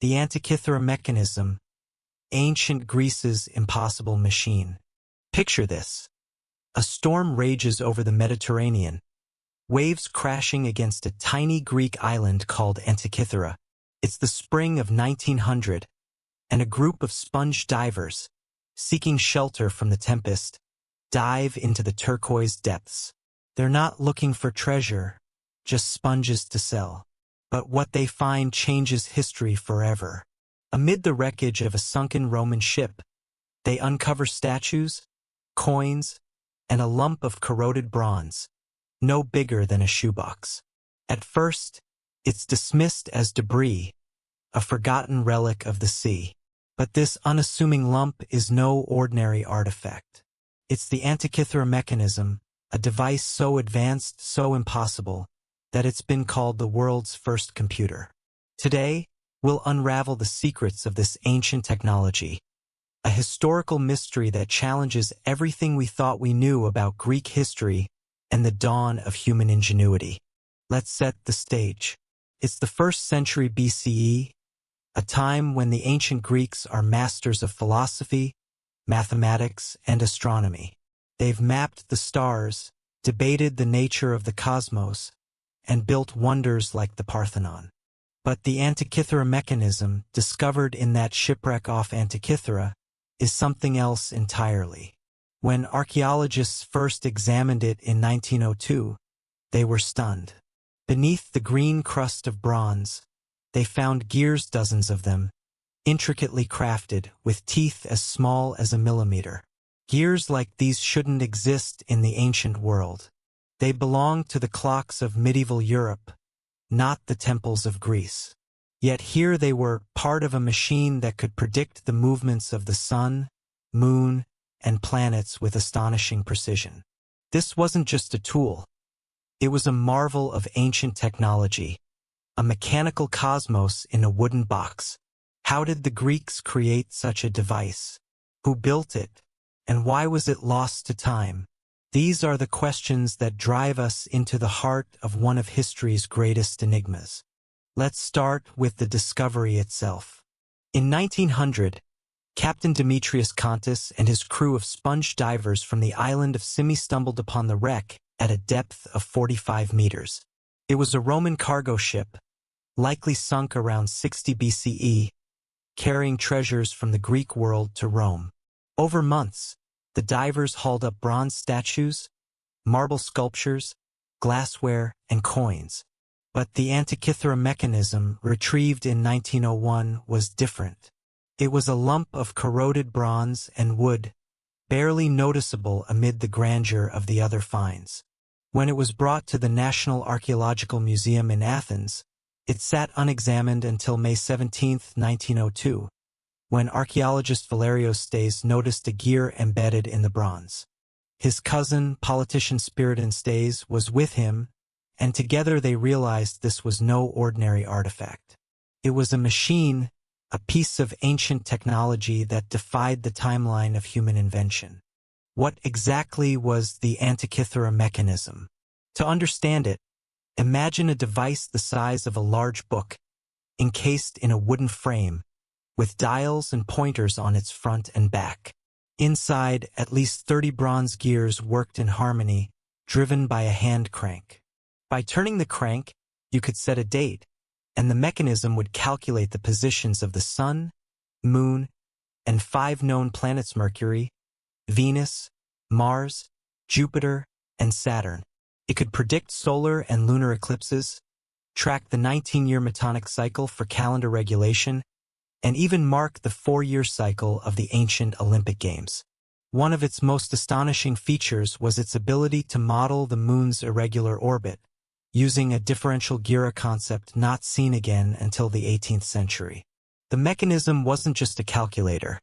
The Antikythera mechanism, ancient Greece's impossible machine. Picture this. A storm rages over the Mediterranean, waves crashing against a tiny Greek island called Antikythera. It's the spring of 1900, and a group of sponge divers, seeking shelter from the tempest, dive into the turquoise depths. They're not looking for treasure, just sponges to sell. But what they find changes history forever. Amid the wreckage of a sunken Roman ship, they uncover statues, coins, and a lump of corroded bronze, no bigger than a shoebox. At first, it's dismissed as debris, a forgotten relic of the sea. But this unassuming lump is no ordinary artifact. It's the Antikythera mechanism, a device so advanced, so impossible, that it's been called the world's first computer. Today, we'll unravel the secrets of this ancient technology, a historical mystery that challenges everything we thought we knew about Greek history and the dawn of human ingenuity. Let's set the stage. It's the 1st century BCE, a time when the ancient Greeks are masters of philosophy, mathematics, and astronomy. They've mapped the stars, debated the nature of the cosmos, and built wonders like the Parthenon. But the Antikythera mechanism, discovered in that shipwreck off Antikythera, is something else entirely. When archaeologists first examined it in 1902, they were stunned. Beneath the green crust of bronze, they found gears, dozens of them, intricately crafted, with teeth as small as a millimeter. Gears like these shouldn't exist in the ancient world. They belonged to the clocks of medieval Europe, not the temples of Greece. Yet here they were, part of a machine that could predict the movements of the sun, moon, and planets with astonishing precision. This wasn't just a tool. It was a marvel of ancient technology, a mechanical cosmos in a wooden box. How did the Greeks create such a device? Who built it? And why was it lost to time? These are the questions that drive us into the heart of one of history's greatest enigmas. Let's start with the discovery itself. In 1900, Captain Demetrius Contis and his crew of sponge divers from the island of Symi stumbled upon the wreck at a depth of 45 meters. It was a Roman cargo ship, likely sunk around 60 BCE, carrying treasures from the Greek world to Rome. Over months, the divers hauled up bronze statues, marble sculptures, glassware, and coins. But the Antikythera mechanism, retrieved in 1901, was different. It was a lump of corroded bronze and wood, barely noticeable amid the grandeur of the other finds. When it was brought to the National Archaeological Museum in Athens, it sat unexamined until May 17, 1902. When archaeologist Valerios Stais noticed a gear embedded in the bronze. His cousin, politician Spiridon Stais, was with him, and together they realized this was no ordinary artifact. It was a machine, a piece of ancient technology that defied the timeline of human invention. What exactly was the Antikythera mechanism? To understand it, imagine a device the size of a large book, encased in a wooden frame, with dials and pointers on its front and back. Inside, at least 30 bronze gears worked in harmony, driven by a hand crank. By turning the crank, you could set a date, and the mechanism would calculate the positions of the Sun, Moon, and 5 known planets: Mercury, Venus, Mars, Jupiter, and Saturn. It could predict solar and lunar eclipses, track the 19-year Metonic cycle for calendar regulation, and even mark the 4-year cycle of the ancient Olympic Games. One of its most astonishing features was its ability to model the moon's irregular orbit, using a differential gear, concept not seen again until the 18th century. The mechanism wasn't just a calculator.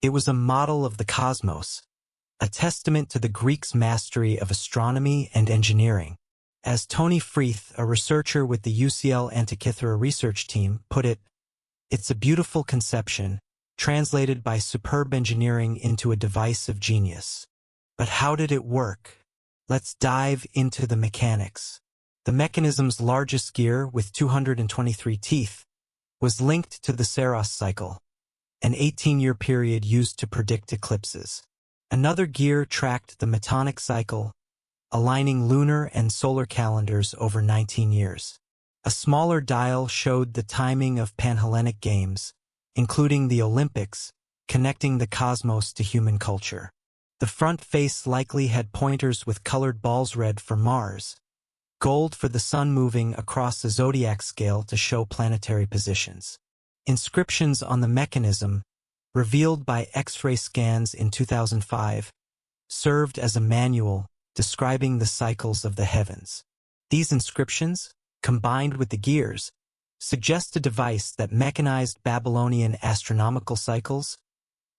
It was a model of the cosmos, a testament to the Greeks' mastery of astronomy and engineering. As Tony Freeth, a researcher with the UCL Antikythera research team, put it, "It's a beautiful conception, translated by superb engineering into a device of genius." But how did it work? Let's dive into the mechanics. The mechanism's largest gear, with 223 teeth, was linked to the Saros cycle, an 18-year period used to predict eclipses. Another gear tracked the Metonic cycle, aligning lunar and solar calendars over 19 years. A smaller dial showed the timing of Panhellenic games, including the Olympics, connecting the cosmos to human culture. The front face likely had pointers with colored balls, red for Mars, gold for the sun, moving across the zodiac scale to show planetary positions. Inscriptions on the mechanism, revealed by X-ray scans in 2005, served as a manual describing the cycles of the heavens. These inscriptions, combined with the gears, suggest a device that mechanized Babylonian astronomical cycles,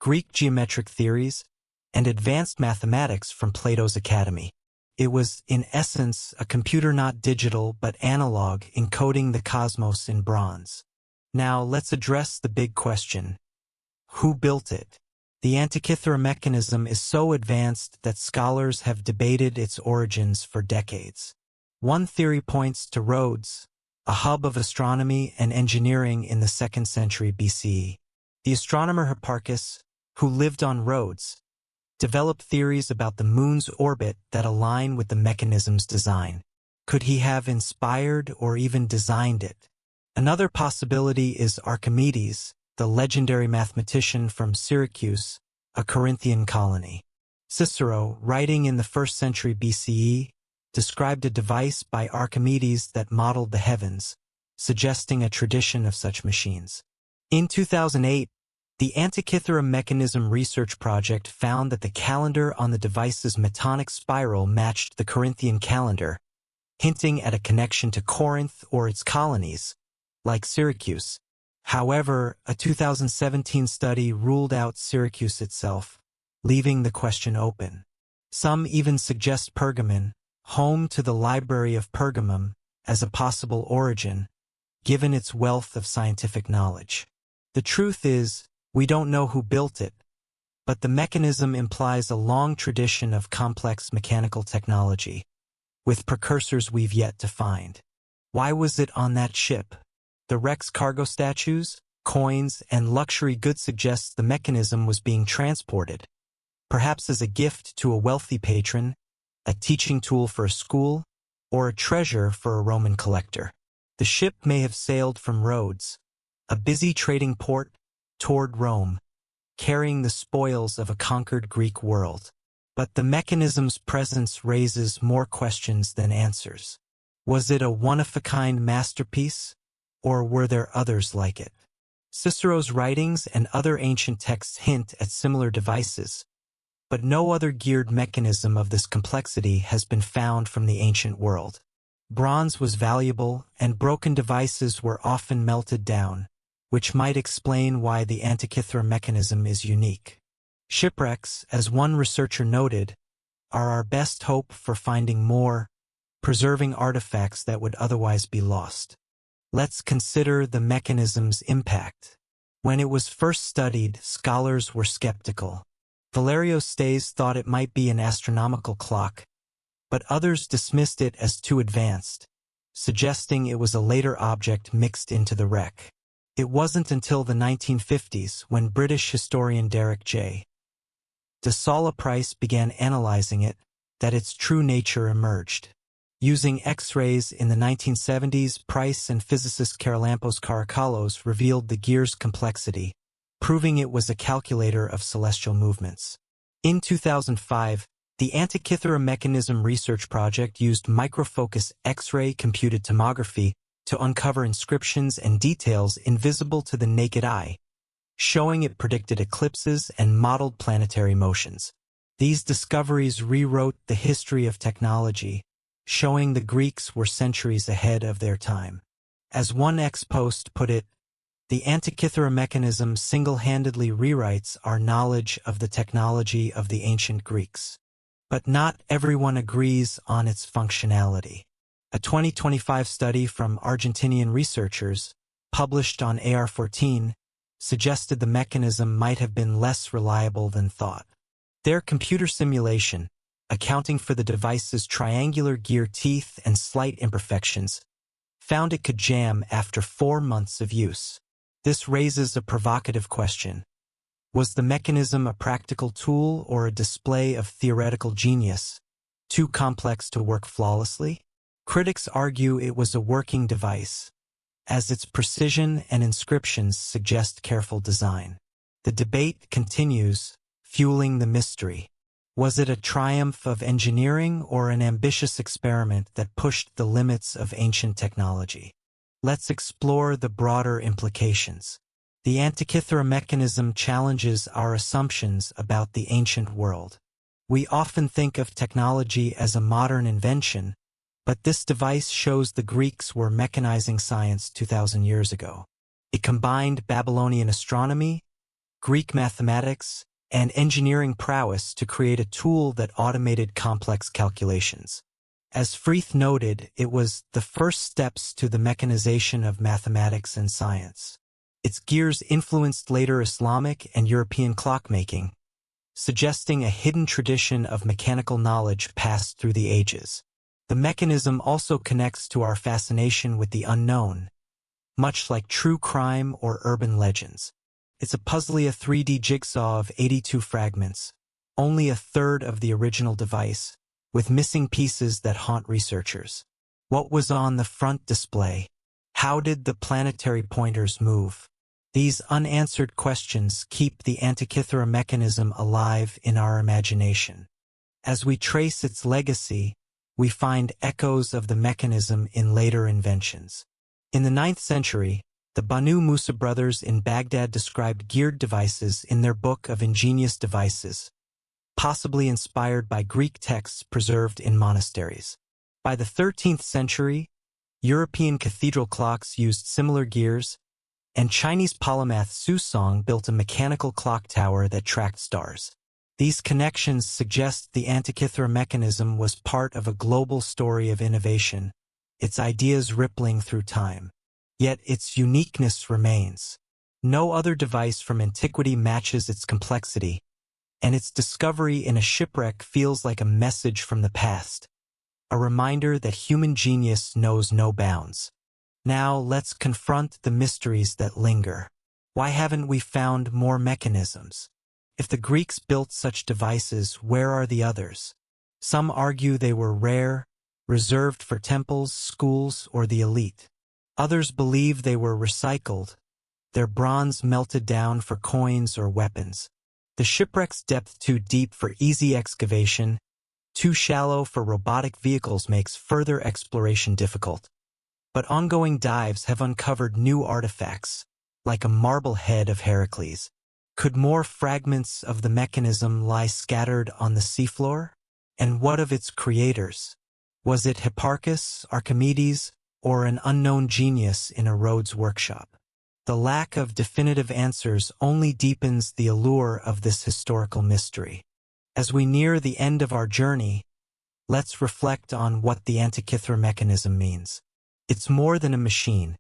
Greek geometric theories, and advanced mathematics from Plato's Academy. It was, in essence, a computer not digital but analog, encoding the cosmos in bronze. Now let's address the big question. Who built it? The Antikythera mechanism is so advanced that scholars have debated its origins for decades. One theory points to Rhodes, a hub of astronomy and engineering in the 2nd century BCE. The astronomer Hipparchus, who lived on Rhodes, developed theories about the moon's orbit that align with the mechanism's design. Could he have inspired or even designed it? Another possibility is Archimedes, the legendary mathematician from Syracuse, a Corinthian colony. Cicero, writing in the 1st century BCE, described a device by Archimedes that modeled the heavens, suggesting a tradition of such machines. In 2008, the Antikythera Mechanism Research Project found that the calendar on the device's Metonic spiral matched the Corinthian calendar, hinting at a connection to Corinth or its colonies, like Syracuse. However, a 2017 study ruled out Syracuse itself, leaving the question open. Some even suggest Pergamon, home to the Library of Pergamum, as a possible origin, given its wealth of scientific knowledge. The truth is, we don't know who built it, but the mechanism implies a long tradition of complex mechanical technology, with precursors we've yet to find. Why was it on that ship? The Rex cargo statues, coins, and luxury goods suggest the mechanism was being transported, perhaps as a gift to a wealthy patron, a teaching tool for a school, or a treasure for a Roman collector. The ship may have sailed from Rhodes, a busy trading port, toward Rome, carrying the spoils of a conquered Greek world. But the mechanism's presence raises more questions than answers. Was it a one-of-a-kind masterpiece, or were there others like it? Cicero's writings and other ancient texts hint at similar devices, but no other geared mechanism of this complexity has been found from the ancient world. Bronze was valuable, and broken devices were often melted down, which might explain why the Antikythera mechanism is unique. Shipwrecks, as one researcher noted, are our best hope for finding more, preserving artifacts that would otherwise be lost. Let's consider the mechanism's impact. When it was first studied, scholars were skeptical. Valerio Stays thought it might be an astronomical clock, but others dismissed it as too advanced, suggesting it was a later object mixed into the wreck. It wasn't until the 1950s when British historian Derek J. de Solla Price began analyzing it that its true nature emerged. Using X-rays in the 1970s, Price and physicist Charalampos Karakalos revealed the gear's complexity, proving it was a calculator of celestial movements. In 2005, the Antikythera Mechanism Research Project used microfocus X-ray computed tomography to uncover inscriptions and details invisible to the naked eye, showing it predicted eclipses and modeled planetary motions. These discoveries rewrote the history of technology, showing the Greeks were centuries ahead of their time. As one ex-post put it, the Antikythera mechanism single-handedly rewrites our knowledge of the technology of the ancient Greeks. But not everyone agrees on its functionality. A 2025 study from Argentinian researchers, published on AR14, suggested the mechanism might have been less reliable than thought. Their computer simulation, accounting for the device's triangular gear teeth and slight imperfections, found it could jam after 4 months of use. This raises a provocative question. Was the mechanism a practical tool or a display of theoretical genius, too complex to work flawlessly? Critics argue it was a working device, as its precision and inscriptions suggest careful design. The debate continues, fueling the mystery. Was it a triumph of engineering or an ambitious experiment that pushed the limits of ancient technology? Let's explore the broader implications. The Antikythera mechanism challenges our assumptions about the ancient world. We often think of technology as a modern invention, but this device shows the Greeks were mechanizing science 2,000 years ago. It combined Babylonian astronomy, Greek mathematics, and engineering prowess to create a tool that automated complex calculations. As Freeth noted, it was the first steps to the mechanization of mathematics and science. Its gears influenced later Islamic and European clockmaking, suggesting a hidden tradition of mechanical knowledge passed through the ages. The mechanism also connects to our fascination with the unknown, much like true crime or urban legends. It's a puzzly 3D jigsaw of 82 fragments, only a third of the original device, with missing pieces that haunt researchers. What was on the front display? How did the planetary pointers move? These unanswered questions keep the Antikythera mechanism alive in our imagination. As we trace its legacy, we find echoes of the mechanism in later inventions. In the 9th century, the Banu Musa brothers in Baghdad described geared devices in their Book of Ingenious Devices, possibly inspired by Greek texts preserved in monasteries. By the 13th century, European cathedral clocks used similar gears, and Chinese polymath Su Song built a mechanical clock tower that tracked stars. These connections suggest the Antikythera mechanism was part of a global story of innovation, its ideas rippling through time. Yet its uniqueness remains. No other device from antiquity matches its complexity, and its discovery in a shipwreck feels like a message from the past, a reminder that human genius knows no bounds. Now let's confront the mysteries that linger. Why haven't we found more mechanisms? If the Greeks built such devices, where are the others? Some argue they were rare, reserved for temples, schools, or the elite. Others believe they were recycled, their bronze melted down for coins or weapons. The shipwreck's depth too deep for easy excavation, too shallow for robotic vehicles makes further exploration difficult. But ongoing dives have uncovered new artifacts, like a marble head of Heracles. Could more fragments of the mechanism lie scattered on the seafloor? And what of its creators? Was it Hipparchus, Archimedes, or an unknown genius in a Rhodes workshop? The lack of definitive answers only deepens the allure of this historical mystery. As we near the end of our journey, let's reflect on what the Antikythera mechanism means. It's more than a machine.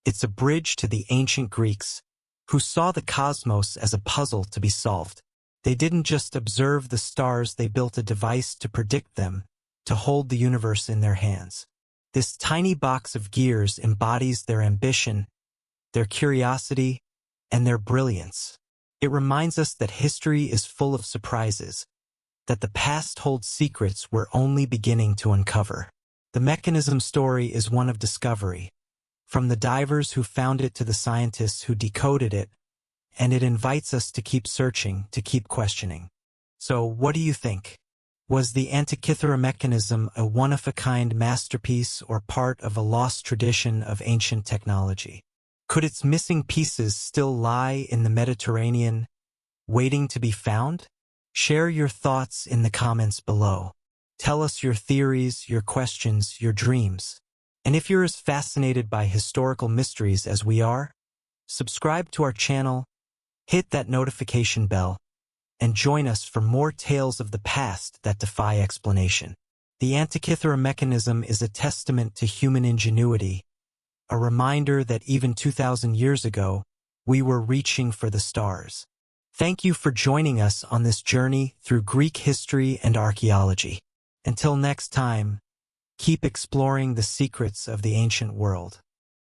It's a bridge to the ancient Greeks, who saw the cosmos as a puzzle to be solved. They didn't just observe the stars, they built a device to predict them, to hold the universe in their hands. This tiny box of gears embodies their ambition, their curiosity, and their brilliance. It reminds us that history is full of surprises, that the past holds secrets we're only beginning to uncover. The mechanism story is one of discovery, from the divers who found it to the scientists who decoded it, and it invites us to keep searching, to keep questioning. So, what do you think? Was the Antikythera mechanism a one-of-a-kind masterpiece or part of a lost tradition of ancient technology? Could its missing pieces still lie in the Mediterranean, waiting to be found? Share your thoughts in the comments below. Tell us your theories, your questions, your dreams. And if you're as fascinated by historical mysteries as we are, subscribe to our channel, hit that notification bell, and join us for more tales of the past that defy explanation. The Antikythera mechanism is a testament to human ingenuity, a reminder that even 2,000 years ago, we were reaching for the stars. Thank you for joining us on this journey through Greek history and archaeology. Until next time, keep exploring the secrets of the ancient world.